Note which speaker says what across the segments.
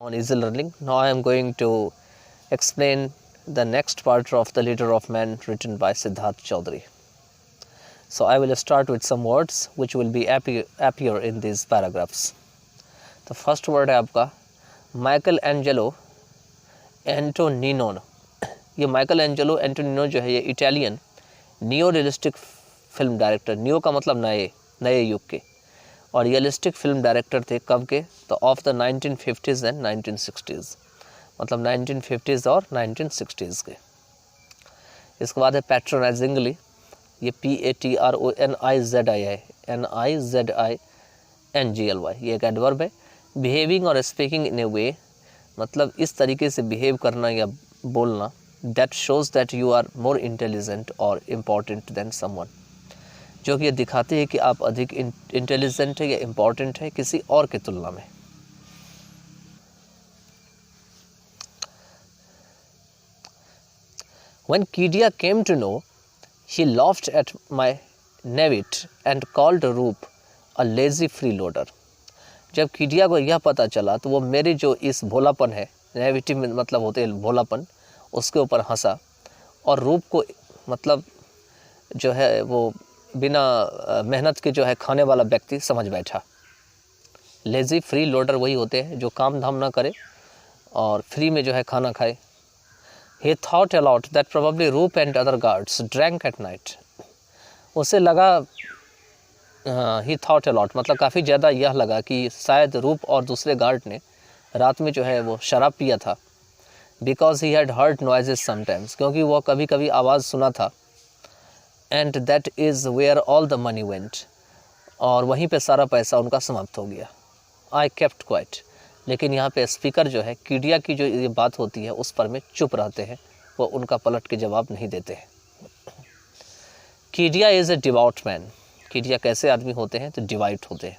Speaker 1: on Easy Learning. Now I am going to explain the next part of The Leader of Man written by Siddharth Chaudhary. So I will start with some words which will be appear in these paragraphs. The first word है आपका Michael Angelo एंटोनिनो. ये Michael Angelo एंटोनिनो जो है ये Italian neo realistic film director, neo का मतलब नए युग के, और रियलिस्टिक फिल्म डायरेक्टर थे कब के, तो of the 1950s and 1960s, मतलब 1950s और 1960s के. इसके बाद है पैट्रोनाइजिंगली, ये PATRONIZI है, NIZINGLY, ये एक एडवर्ब है. बिहेविंग और स्पीकिंग इन ए वे, मतलब इस तरीके से बिहेव करना या बोलना, that shows that you are more intelligent और इम्पॉर्टेंट देन समवन, जो कि ये दिखाते हैं कि आप अधिक इंटेलिजेंट है या इम्पॉर्टेंट है किसी और की तुलना में. When Kidia came to know, he laughed at my naivete and called Roop a lazy freeloader. जब कीडिया को यह पता चला तो वो मेरे जो इस भोलापन है, नेविटी में मतलब होते हैं भोलापन, उसके ऊपर हंसा, और रूप को मतलब जो है वो बिना मेहनत के जो है खाने वाला व्यक्ति समझ बैठा. लेज़ी फ्री लोडर वही होते हैं जो काम धाम ना करे और फ्री में जो है खाना खाए. He thought a lot that probably Roop and other guards drank at night. उसे लगा he thought a lot मतलब काफ़ी ज़्यादा यह लगा कि शायद रूप और दूसरे गार्ड ने रात में जो है वो शराब पिया था. Because he had heard noises sometimes, क्योंकि वो कभी कभी आवाज़ सुना था. And that is where all the money went, और वहीं पे सारा पैसा उनका समाप्त हो गया. I kept quiet, लेकिन यहाँ पे स्पीकर जो है कीडिया की जो ये बात होती है उस पर में चुप रहते हैं, वो उनका पलट के जवाब नहीं देते हैं. कीडिया इज़ ए डिवाउट मैन. कीडिया कैसे आदमी होते हैं तो डिवाइट होते हैं.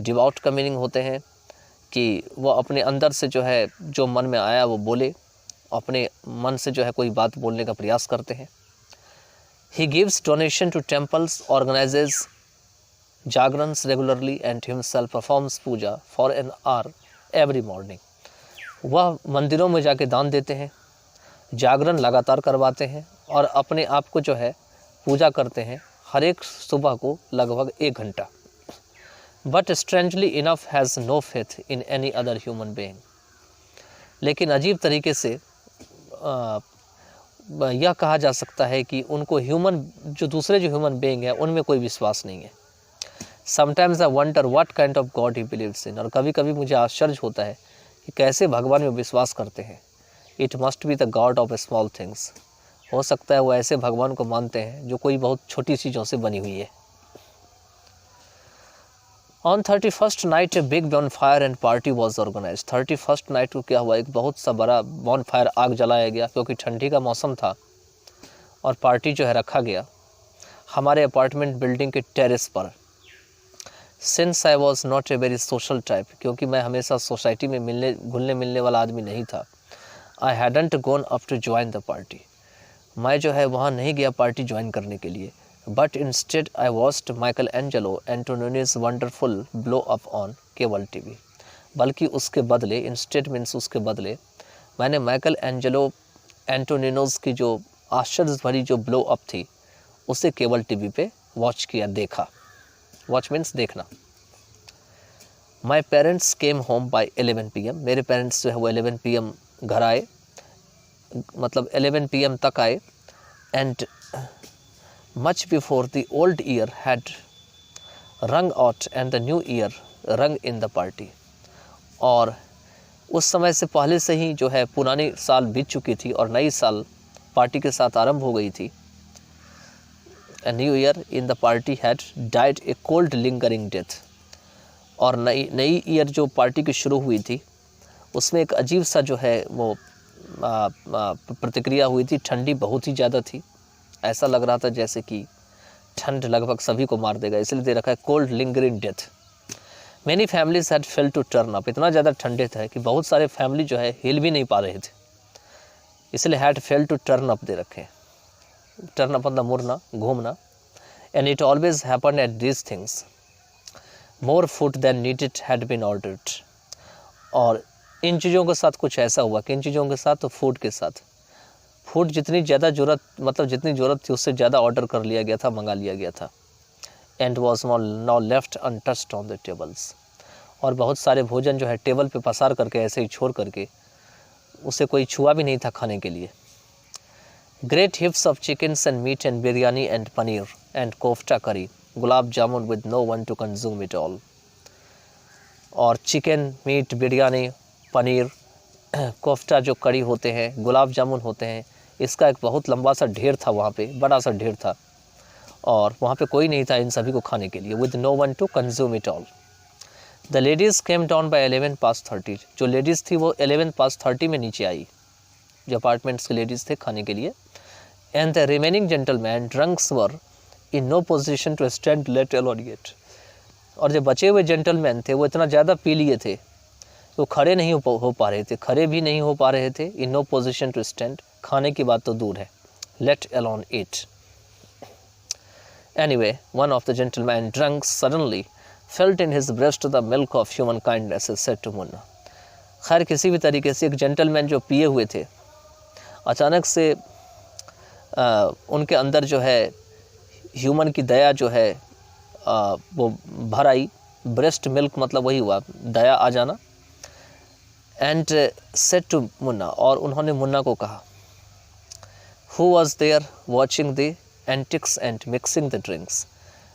Speaker 1: डिवाउट का मीनिंग होते हैं कि वो अपने अंदर से जो है जो मन में आया वो बोले, अपने मन से जो है कोई बात बोलने का प्रयास करते हैं. He gives donation to temples, organizes jagrans regularly and himself performs puja for an hour every morning. वह मंदिरों में जाके दान देते हैं, जागरण लगातार करवाते हैं और अपने आप को जो है पूजा करते हैं हर एक सुबह को लगभग 1 घंटा. But strangely enough has no faith in any other human being. लेकिन अजीब तरीके से यह कहा जा सकता है कि उनको दूसरे ह्यूमन बीइंग है उनमें कोई विश्वास नहीं है. Sometimes I wonder what kind of God he believes in. और कभी कभी मुझे आश्चर्य होता है कि कैसे भगवान में विश्वास करते हैं. It must be the God of small things. हो सकता है वो ऐसे भगवान को मानते हैं जो कोई बहुत छोटी चीज़ों से बनी हुई है. On 31st night a big bonfire and party was organized. 31st night को क्या हुआ, एक बहुत सा बड़ा bonfire आग जलाया गया क्योंकि ठंडी का मौसम था, और पार्टी जो है रखा गया हमारे अपार्टमेंट बिल्डिंग के टेरेस पर. Since I was not a very social type, क्योंकि मैं हमेशा सोसाइटी में घुलने मिलने वाला आदमी नहीं था, I hadn't gone up to join the party. मैं जो है वहाँ नहीं गया पार्टी ज्वाइन करने के लिए. But instead I watched Michelangelo Antonioni's wonderful blow up on cable TV. बल्कि उसके बदले, instead means उसके बदले, मैंने माइकल एंजेलो एंटोनिनोज की जो आश्चर्य भरी जो ब्लो अप थी उसे केबल टीवी पे वॉच किया, देखा. वॉच मीन्स देखना. My parents came home by 11 PM. मेरे पेरेंट्स जो है वो 11 PM घर आए, मतलब 11 PM तक आए. And much before the old year had rung out and the new year rung in the party. और उस समय से पहले से ही जो है पुरानी साल बीत चुकी थी और नई साल पार्टी के साथ आरंभ हो गई थी. A new year in the party had died a cold lingering death. और नई ईयर जो पार्टी की शुरू हुई थी उसमें एक अजीब सा जो है वो प्रतिक्रिया हुई थी. ठंडी बहुत ही ज़्यादा थी, ऐसा लग रहा था जैसे कि ठंड लगभग सभी को मार देगा, इसलिए दे रखा है cold lingering death. Many families had fail to turn up. इतना ज़्यादा ठंडे थे कि बहुत सारे फैमिली जो है हिल भी नहीं पा रहे थे, इसलिए had fail to turn up दे रखे. टर्न अप मतलब मुड़ना, घूमना. And it always happen at these things. More food than needed had been ordered. और इन चीज़ों के साथ कुछ ऐसा हुआ कि इन चीज़ों के साथ तो फूड के साथ फूड जितनी ज़्यादा ज़रूरत मतलब जितनी ज़रूरत थी उससे ज़्यादा ऑर्डर कर लिया गया था, मंगा लिया गया था। And was now left untouched on the tables, और बहुत सारे भोजन जो है टेबल पे पसार करके ऐसे ही छोड़ करके उसे कोई छुआ भी नहीं था खाने के लिए। Great heaps of chickens and meat and biryani and paneer and kofta curry, gulab jamun with no one to consume it all. और चिकन, मीट, बिरयानी, पनीर, कोफ्ता जो कड़ी होते हैं, गुलाब जामुन होते हैं, इसका एक बहुत लंबा सा ढेर था वहाँ पे, बड़ा सा ढेर था, और वहाँ पे कोई नहीं था इन सभी को खाने के लिए। With no one to consume it all. The ladies came down by 11:30। जो लेडीज़ थी वो 11:30 में नीचे आई, जो अपार्टमेंट्स की लेडीज़ थे खाने के लिए। And the remaining gentleman drunks were in no position to stand let alone yet. और जो बचे हुए जेंटलमैन थे वो इतना ज़्यादा पी लिए थे तो खड़े नहीं हो पा रहे थे, खड़े भी नहीं हो पा रहे थे। In no position to stand, खाने की बात तो दूर है, let alone eat. Anyway, one of the gentleman drunk suddenly felt in his breast the milk of human kindness said to Munna. खैर, किसी भी तरीके से एक जेंटलमैन जो पिए हुए थे, अचानक से उनके अंदर जो है ह्यूमन की दया जो है वो भर आई। ब्रेस्ट मिल्क मतलब वही हुआ, दया आ जाना। एंड सेड टू मुन्ना, और उन्होंने मुन्ना को कहा, who was there watching the antics and mixing the drinks.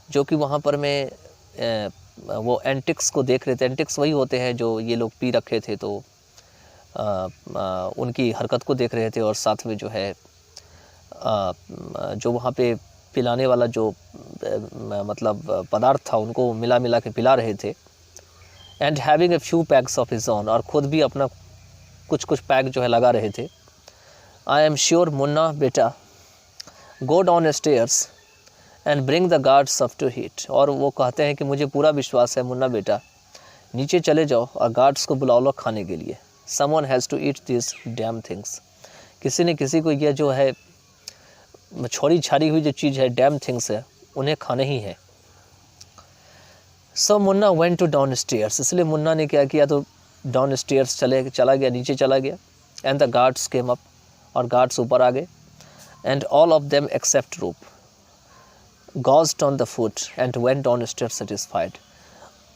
Speaker 1: जो कि वहाँ पर मैं वो एंटिक्स को देख रहे थे। एंटिक्स वही होते हैं जो ये लोग पी रखे थे तो उनकी हरकत को देख रहे थे, और साथ में जो है जो वहाँ पे पिलाने वाला जो मतलब पदार्थ था उनको मिला मिला के पिला रहे थे। And having a few PACS of his own, और ख़ुद भी अपना कुछ पैक जो है लगा रहे थे। आई एम श्योर मुन्ना बेटा, go downstairs and bring the guards up to heat. और वो कहते हैं कि मुझे पूरा विश्वास है मुन्ना बेटा, नीचे चले जाओ और गार्ड्स को बुला लो खाने के लिए। Someone has to eat this damn things. किसी न किसी को यह जो है छोड़ी छाड़ी हुई जो चीज़ है, डैम थिंग्स है, उन्हें खाने ही है। So Munna went to downstairs. इसलिए मुन्ना ने क्या किया, तो डाउन स्टेयर्स चला गया, नीचे चला गया। And the guards came up, और गार्ड्स ऊपर आ गए। And all of them except Roop gorged on the food and went downstairs satisfied.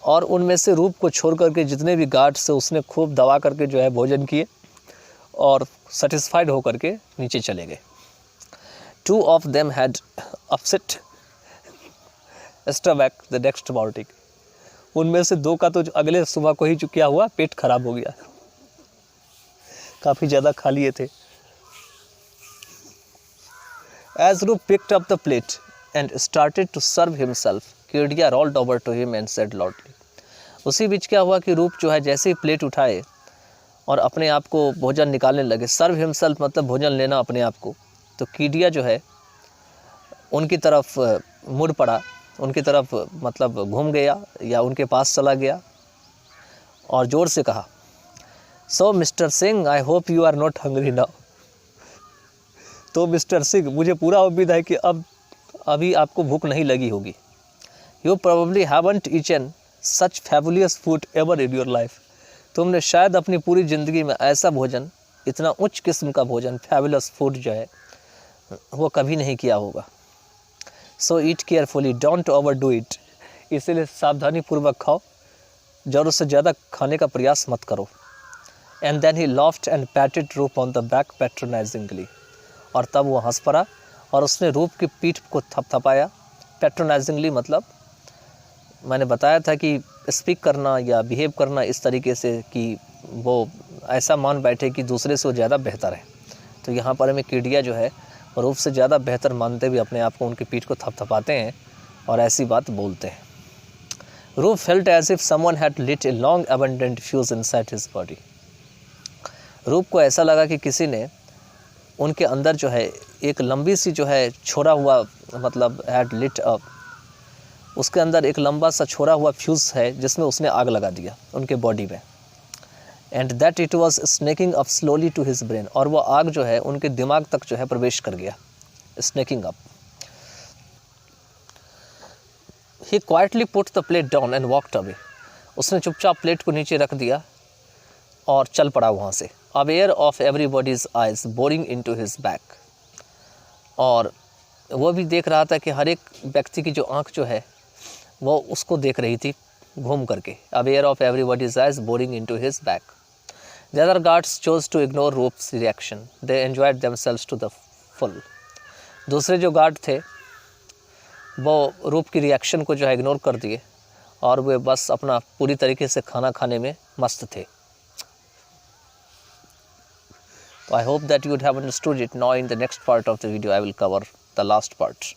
Speaker 1: और उनमें से रूप को छोड़ करके जितने भी गार्ड्स थे उसने खूब दबा करके जो है भोजन किए और सेटिस्फाइड होकर के नीचे चले गए। Two of them had upset stomach the next morning. उनमें से दो का तो अगले सुबह को ही जो क्या हुआ, पेट खराब हो गया, काफ़ी ज़्यादा खा लिए थे। As Roop picked up the plate and started to serve himself, Kirdia rolled over to him and said loudly। उसी बीच क्या हुआ कि रूप जो है जैसे ही प्लेट उठाए और अपने आप को भोजन निकालने लगे, सर्व हिमसेल्फ मतलब भोजन लेना अपने आप को, तो कीडिया जो है उनकी तरफ मुड़ पड़ा, उनकी तरफ मतलब घूम गया या उनके पास चला गया और ज़ोर से कहा, so mister Singh, I hope you are not hungry now. तो मिस्टर सिंह, मुझे पूरा उम्मीद है कि अब अभी आपको भूख नहीं लगी होगी। You probably haven't eaten such fabulous food ever in your life. तुमने शायद अपनी पूरी ज़िंदगी में ऐसा भोजन, इतना उच्च किस्म का भोजन, फैबुलस फूड जो है वो कभी नहीं किया होगा। So eat carefully, don't overdo it. इसीलिए सावधानी पूर्वक खाओ, ज़रूरत से ज़्यादा खाने का प्रयास मत करो। And then he laughed and patted Roop on the back पैट्रोनाइजिंगली। और तब वो हंस पड़ा और उसने रूप की पीठ को थपथपाया। पैट्रोनाइजिंगली मतलब मैंने बताया था कि स्पीक करना या बिहेव करना इस तरीके से कि वो ऐसा मान बैठे कि दूसरे से वो ज़्यादा बेहतर है। तो यहाँ पर हमें कीडिया जो है रूप से ज़्यादा बेहतर मानते हुए अपने आप को उनकी पीठ को थपथपाते हैं और ऐसी बात बोलते हैं। Roop felt as if someone had lit a long abundant fuse inside his body. Roop को ऐसा लगा कि किसी ने उनके अंदर जो है एक लंबी सी जो है छोड़ा हुआ मतलब हैड लिट अप, उसके अंदर एक लंबा सा छोड़ा हुआ फ्यूज़ है जिसमें उसने आग लगा दिया उनके बॉडी में। And that it was snaking up slowly to his brain. और वो आग जो है उनके दिमाग तक जो है प्रवेश कर गया, snaking up. He quietly put the plate down and walked away. उसने चुपचाप प्लेट को नीचे रख दिया और चल पड़ा वहाँ से, aware of everybody's eyes boring into his back. और वो भी देख रहा था कि हर एक व्यक्ति की जो आँख जो है वो उसको देख रही थी घूम करके, aware of everybody's eyes boring into his back. The other guards chose to ignore Roop's reaction, they enjoyed themselves to the full. दूसरे जो गार्ड थे वो रूप की रिएक्शन को जो है इग्नोर कर दिए और वे बस अपना पूरी तरीके से खाना खाने में मस्त थे। So I hope that you would have understood it. Now in the next part of the video I will cover the last part.